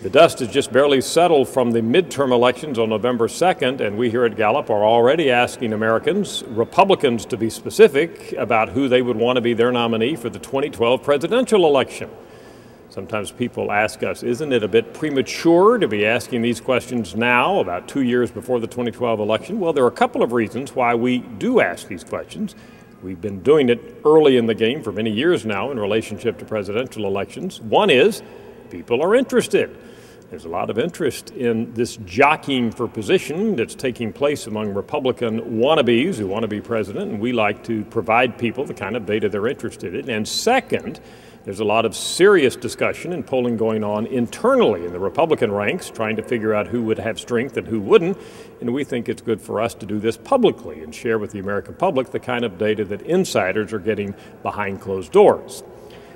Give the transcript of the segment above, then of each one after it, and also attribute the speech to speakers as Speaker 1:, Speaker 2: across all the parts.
Speaker 1: The dust has just barely settled from the midterm elections on November 2nd, and we here at Gallup are already asking Americans, Republicans to be specific, about who they would want to be their nominee for the 2012 presidential election. Sometimes people ask us, isn't it a bit premature to be asking these questions now, about 2 years before the 2012 election? Well, there are a couple of reasons why we do ask these questions. We've been doing it early in the game for many years now in relationship to presidential elections. One is, people are interested. There's a lot of interest in this jockeying for position that's taking place among Republican wannabes who want to be president, and we like to provide people the kind of data they're interested in. And second, there's a lot of serious discussion and polling going on internally in the Republican ranks, trying to figure out who would have strength and who wouldn't. And we think it's good for us to do this publicly and share with the American public the kind of data that insiders are getting behind closed doors.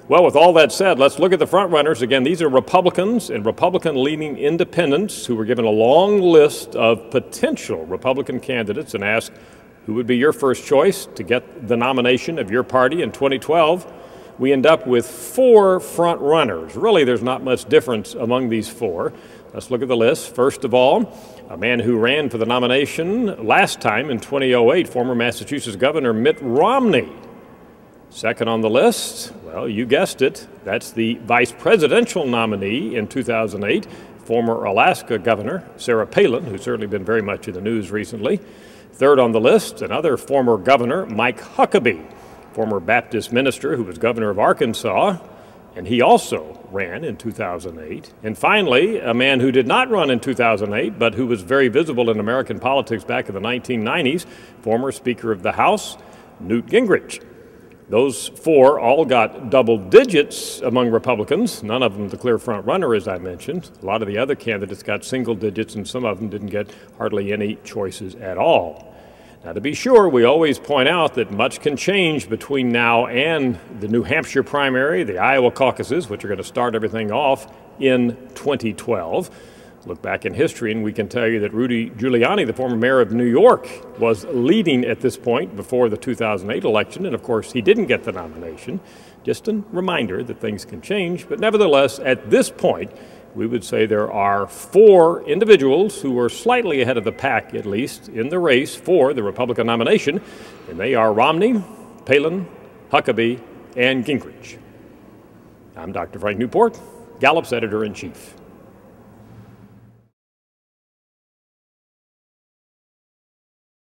Speaker 1: Well, with all that said, let's look at the front runners. Again, these are Republicans and Republican-leaning independents who were given a long list of potential Republican candidates and asked who would be your first choice to get the nomination of your party in 2012. We end up with 4 front runners. Really, there's not much difference among these 4. Let's look at the list. First of all, a man who ran for the nomination last time in 2008, former Massachusetts Governor Mitt Romney. Second on the list, well, you guessed it, that's the vice presidential nominee in 2008, former Alaska Governor Sarah Palin, who's certainly been very much in the news recently. Third on the list, another former governor, Mike Huckabee, former Baptist minister who was governor of Arkansas, and he also ran in 2008. And finally, a man who did not run in 2008, but who was very visible in American politics back in the 1990s, former Speaker of the House, Newt Gingrich. Those 4 all got double digits among Republicans, none of them the clear front runner, as I mentioned. A lot of the other candidates got single digits, and some of them didn't get hardly any choices at all. Now, to be sure, we always point out that much can change between now and the New Hampshire primary, the Iowa caucuses, which are going to start everything off in 2012. Look back in history, and we can tell you that Rudy Giuliani, the former mayor of New York, was leading at this point before the 2008 election, and of course he didn't get the nomination. Just a reminder that things can change, but nevertheless, at this point, we would say there are 4 individuals who are slightly ahead of the pack, at least, in the race for the Republican nomination, and they are Romney, Palin, Huckabee, and Gingrich. I'm Dr. Frank Newport, Gallup's editor-in-chief.